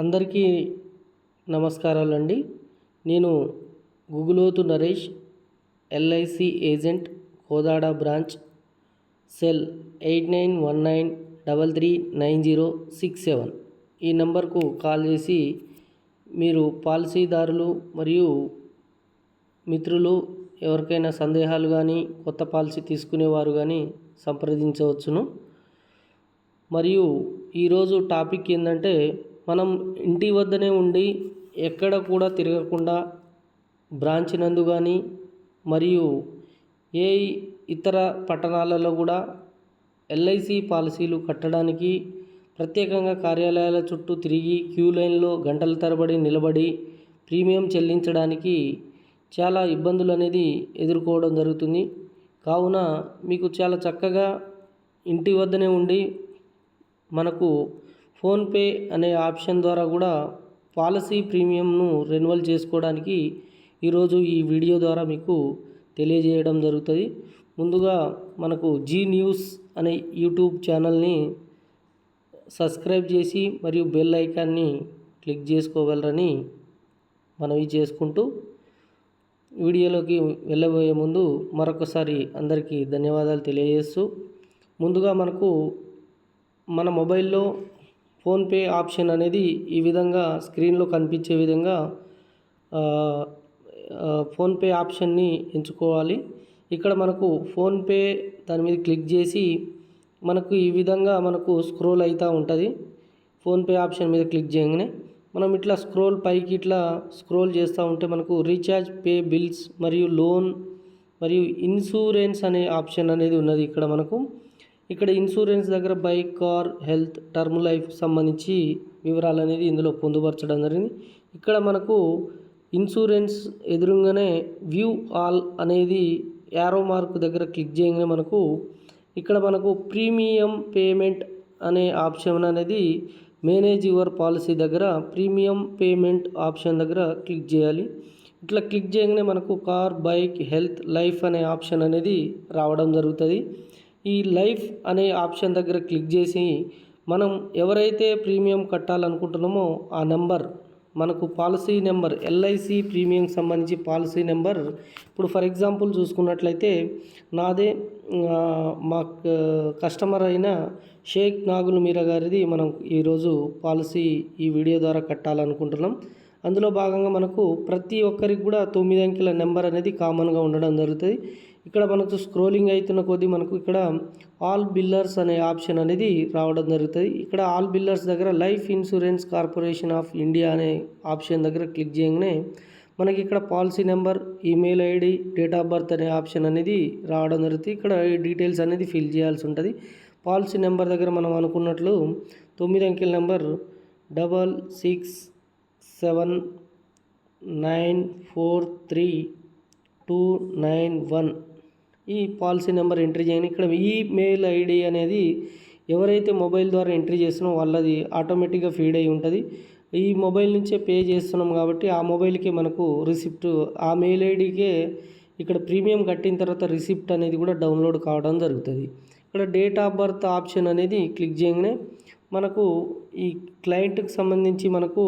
అందరికీ నమస్కారాలండి. నేను Guguloth Naresh, LIC agent, Kodad branch, cell 8919339067 ఈ నంబర్కు కాల్ చేసి మీరు పాలసీదారులు మరియు మిత్రులు ఎవరికైనా సందేహాలు కానీ కొత్త పాలసీ తీసుకునేవారు కానీ సంప్రదించవచ్చును. మరియు ఈరోజు టాపిక్ ఏంటంటే, మనం ఇంటి వద్దనే ఉండి ఎక్కడ కూడా తిరగకుండా బ్రాంచ్ నందు కానీ మరియు ఏ ఇతర పట్టణాలలో కూడా ఎల్ఐసి పాలసీలు కట్టడానికి ప్రత్యేకంగా కార్యాలయాల చుట్టూ తిరిగి క్యూ లైన్లో గంటల తరబడి నిలబడి ప్రీమియం చెల్లించడానికి చాలా ఇబ్బందులు అనేది ఎదుర్కోవడం జరుగుతుంది. కావున మీకు చాలా చక్కగా ఇంటి వద్దనే ఉండి మనకు ఫోన్పే అనే ఆప్షన్ ద్వారా కూడా పాలసీ ప్రీమియంను రెన్యువల్ చేసుకోవడానికి ఈరోజు ఈ వీడియో ద్వారా మీకు తెలియజేయడం జరుగుతుంది. ముందుగా మనకు జీ న్యూస్ అనే యూట్యూబ్ ఛానల్ని సబ్స్క్రైబ్ చేసి మరియు బెల్ ఐకాన్ని క్లిక్ చేసుకోగలరని మనవి చేసుకుంటూ వీడియోలోకి వెళ్ళబోయే ముందు మరొకసారి అందరికీ ధన్యవాదాలు తెలియజేస్తూ, ముందుగా మనకు మన మొబైల్లో ఫోన్పే ఆప్షన్ అనేది ఈ విధంగా స్క్రీన్లో కనిపించే విధంగా ఫోన్పే ఆప్షన్ని ఎంచుకోవాలి. ఇక్కడ మనకు ఫోన్పే దాని మీద క్లిక్ చేసి మనకు ఈ విధంగా మనకు స్క్రోల్ అవుతూ ఉంటుంది. ఫోన్పే ఆప్షన్ మీద క్లిక్ చేయగానే మనం ఇట్లా పైకి ఇట్లా స్క్రోల్ చేస్తూ ఉంటే మనకు రీఛార్జ్, పే బిల్స్ మరియు లోన్ మరియు ఇన్సూరెన్స్ అనే ఆప్షన్ అనేది ఉన్నది. ఇక్కడ ఇన్సూరెన్స్ దగ్గర bike, car, health, term life సంబంధించి వివరాలు అనేది ఇందులో పొందుపరచడం జరిగింది. ఇక్కడ మనకు ఇన్సూరెన్స్ ఎదురుగానే వ్యూ ఆల్ అనేది యారో మార్క్ దగ్గర క్లిక్ చేయగానే మనకు ప్రీమియం పేమెంట్ అనే ఆప్షన్ అనేది మేనేజ్ యువర్ పాలసీ దగ్గర ప్రీమియం పేమెంట్ ఆప్షన్ దగ్గర క్లిక్ చేయాలి. ఇట్లా క్లిక్ చేయగానే మనకు కార్, బైక్, హెల్త్, లైఫ్ అనే ఆప్షన్ అనేది రావడం జరుగుతుంది. ఈ లైఫ్ అనే ఆప్షన్ దగ్గర క్లిక్ చేసి మనం ఎవరైతే ప్రీమియం కట్టాలనుకుంటున్నామో ఆ నెంబర్, మనకు పాలసీ నెంబర్, ఎల్ఐసి ప్రీమియం సంబంధించి పాలసీ నెంబర్, ఇప్పుడు ఫర్ ఎగ్జాంపుల్ చూసుకున్నట్లయితే నాదే మా కస్టమర్ అయిన షేక్ నాగుల్ మీరా గారిది మనం ఈరోజు పాలసీ ఈ వీడియో ద్వారా కట్టాలనుకుంటున్నాం. అందులో భాగంగా మనకు ప్రతి ఒక్కరికి కూడా 9 అంకెల నెంబర్ అనేది కామన్గా ఉండడం జరుగుతుంది. ఇక్కడ మనకు స్క్రోలింగ్ అవుతున్న కొద్దీ మనకు ఇక్కడ ఆల్ బిల్లర్స్ అనే ఆప్షన్ అనేది రావడం జరుగుతుంది. ఇక్కడ ఆల్ బిల్లర్స్ దగ్గర life insurance corporation of India అనే ఆప్షన్ దగ్గర క్లిక్ చేయగానే మనకి ఇక్కడ policy number, email ID, date of birth అనే ఆప్షన్ అనేది రావడం జరుగుతుంది. ఇక్కడ ఈ డీటెయిల్స్ అనేది ఫిల్ చేయాల్సి ఉంటుంది. పాలసీ నెంబర్ దగ్గర మనం అనుకున్నట్లు 9 అంకెల నెంబర్ 6679432291 ఈ పాలసీ నెంబర్ ఎంట్రీ చేయండి. ఇక్కడ ఈమెయిల్ ఐడి అనేది ఎవరైతే మొబైల్ ద్వారా ఎంట్రీ చేస్తున్నామో వాళ్ళది ఆటోమేటిక్గా ఫీడ్ అయి ఉంటుంది. ఈ మొబైల్ నుంచే పే చేస్తున్నాం కాబట్టి ఆ మొబైల్కే మనకు రిసిప్ట్, ఆ మెయిల్ ఐడికే ఇక్కడ ప్రీమియం కట్టిన తర్వాత రిసిప్ట్ అనేది కూడా డౌన్లోడ్ కావడం జరుగుతుంది. ఇక్కడ డేట్ ఆఫ్ బర్త్ ఆప్షన్ అనేది క్లిక్ చేయగానే మనకు ఈ క్లయింట్కి సంబంధించి మనకు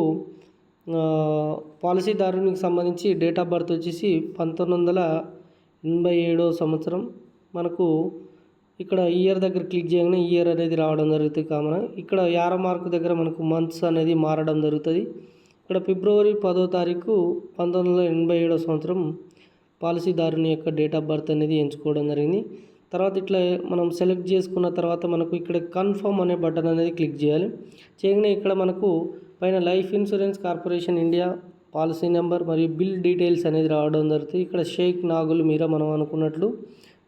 పాలసీదారునికి సంబంధించి డేట్ ఆఫ్ బర్త్ వచ్చేసి 1987వ సంవత్సరం. మనకు ఇక్కడ ఇయర్ దగ్గర క్లిక్ చేయగానే ఇయర్ అనేది రావడం జరుగుతుంది కామన్. ఇక్కడ యారో మార్క్ దగ్గర మనకు మంత్స్ అనేది మారడం జరుగుతుంది. ఇక్కడ ఫిబ్రవరి 10వ తారీఖు 1987వ సంవత్సరం పాలసీదారుని యొక్క డేట్ ఆఫ్ బర్త్ అనేది ఎంచుకోవడం జరిగింది. తర్వాత ఇట్లా మనం సెలెక్ట్ చేసుకున్న తర్వాత మనకు ఇక్కడ కన్ఫర్మ్ అనే బటన్ అనేది క్లిక్ చేయాలి. చేయగానే ఇక్కడ మనకు పైన life insurance corporation India policy number మరియు బిల్ డీటెయిల్స్ అనేది రావడం జరుగుతుంది. ఇక్కడ షేక్ నాగుల్ మీరా మనం అనుకున్నట్లు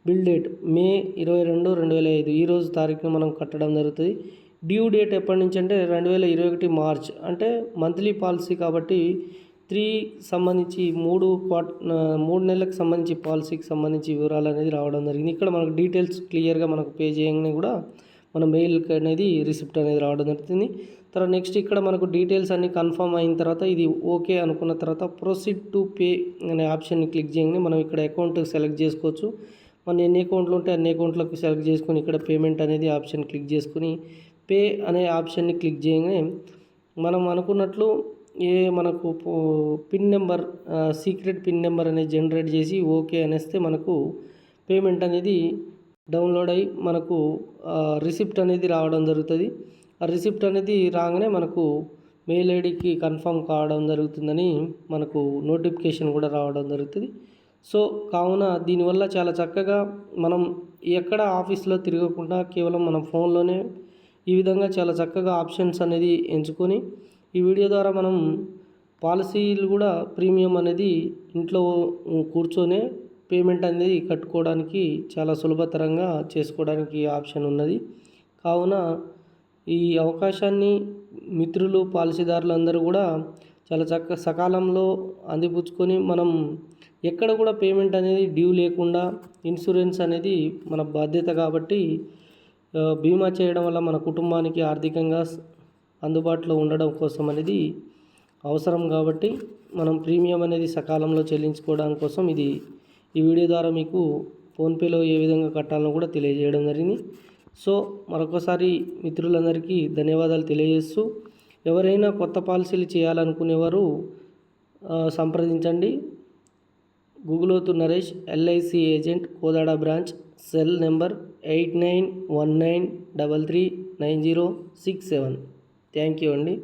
బిల్ డేట్ మే 22, 2005 ఈ రోజు తారీఖున మనం కట్టడం జరుగుతుంది. డ్యూ డేట్ ఎప్పటి నుంచి అంటే 2021 మార్చ్, అంటే మంత్లీ పాలసీ కాబట్టి 3 సంబంధించి 3 నెలలకు సంబంధించి పాలసీకి సంబంధించి వివరాలు అనేది రావడం జరిగింది. ఇక్కడ మనకు డీటెయిల్స్ క్లియర్గా మనకు పే చేయగానే కూడా మన మెయిల్కి అనేది రిసిప్ట్ అనేది రావడం జరుగుతుంది. తర్వాత నెక్స్ట్ ఇక్కడ మనకు డీటెయిల్స్ అన్ని కన్ఫర్మ్ అయిన తర్వాత ఇది ఓకే అనుకున్న తర్వాత ప్రొసీడ్ టు పే అనే ఆప్షన్ని క్లిక్ చేయగానే మనం ఇక్కడ అకౌంట్ సెలెక్ట్ చేసుకోవచ్చు. మన ఎన్ని అకౌంట్లు ఉంటే అన్ని అకౌంట్లకు సెలెక్ట్ చేసుకొని ఇక్కడ పేమెంట్ అనేది ఆప్షన్ క్లిక్ చేసుకొని పే అనే ఆప్షన్ని క్లిక్ చేయగానే మనం అనుకున్నట్లు మనకు pin number secret pin number అనేది జనరేట్ చేసి ఓకే అనేస్తే మనకు పేమెంట్ అనేది డౌన్లోడ్ అయ్యి మనకు రిసిప్ట్ అనేది రావడం జరుగుతుంది. ఆ రిసిప్ట్ అనేది రాగానే మనకు మెయిల్ ఐడికి కన్ఫర్మ్ కావడం జరుగుతుందని మనకు నోటిఫికేషన్ కూడా రావడం జరుగుతుంది. సో కావున దీనివల్ల చాలా చక్కగా మనం ఎక్కడ ఆఫీస్లో తిరగకుండా కేవలం మన ఫోన్లోనే ఈ విధంగా చాలా చక్కగా ఆప్షన్స్ అనేది ఎంచుకొని ఈ వీడియో ద్వారా మనం పాలసీలు కూడా ప్రీమియం అనేది ఇంట్లో కూర్చొనే పేమెంట్ అనేది కట్టుకోవడానికి చాలా సులభతరంగా చేసుకోవడానికి ఆప్షన్ ఉన్నది. కావున ఈ అవకాశాన్ని మిత్రులు పాలసీదారులు అందరూ కూడా చాలా సకాలంలో అందిపుచ్చుకొని మనం ఎక్కడ కూడా పేమెంట్ అనేది డ్యూ లేకుండా ఇన్సూరెన్స్ అనేది మన బాధ్యత కాబట్టి బీమా చేయడం వల్ల మన కుటుంబానికి ఆర్థికంగా అందుబాటులో ఉండడం కోసం అనేది అవసరం కాబట్టి మనం ప్రీమియం అనేది సకాలంలో చెల్లించుకోవడం కోసం ఈ వీడియో ద్వారా మీకు ఫోన్పేలో ఏ విధంగా కట్టాలో కూడా తెలియజేయడం జరిగింది. సో మరొకసారి మిత్రులందరికీ ధన్యవాదాలు తెలియజేస్తూ ఎవరైనా కొత్త పాలసీలు చేయాలనుకునేవారు సంప్రదించండి. Guguloth Naresh, LIC agent, Kodad branch, cell number 8919339067. Thank you అండి.